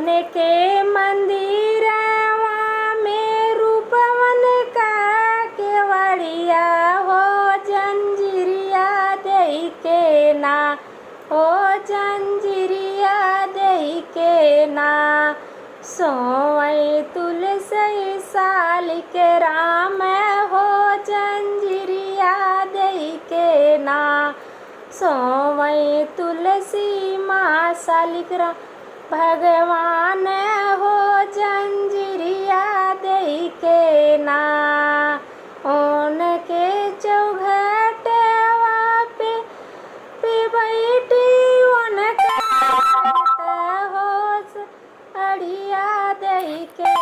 सोने के मंदिरवा में रूपवन का केवड़िया हो जंजीरिया दई के ना, हो जंजीरिया दई के ना। सोवई तुलसी साल के राम हो जंजीरिया दई के ना। सोवई तुलसी माँ सालिक राम भगवान हो जंजीरिया दई के ना। उनके चौघटवा पे बैठी उनका हो अड़िया दई के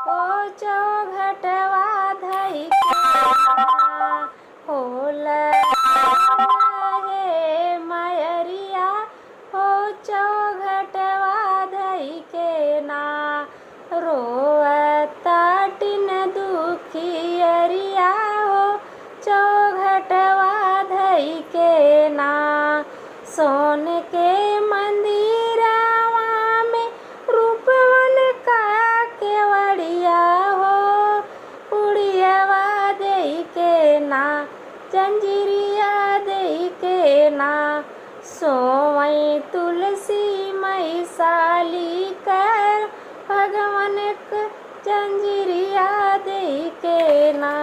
हो चौघटवा धई के होला हे मयरिया हो चौघटवा धई के ना। रोता टिन दुखियरिया हो चौघटवा धई के ना। सोन के मंदिरवा में रूपवन का केवड़िया हो उड़ियवा दई के ना, जंजीरिया दई के ना। सोवई तुलसी मई साली कर भगवन जंजीरिया दई के ना।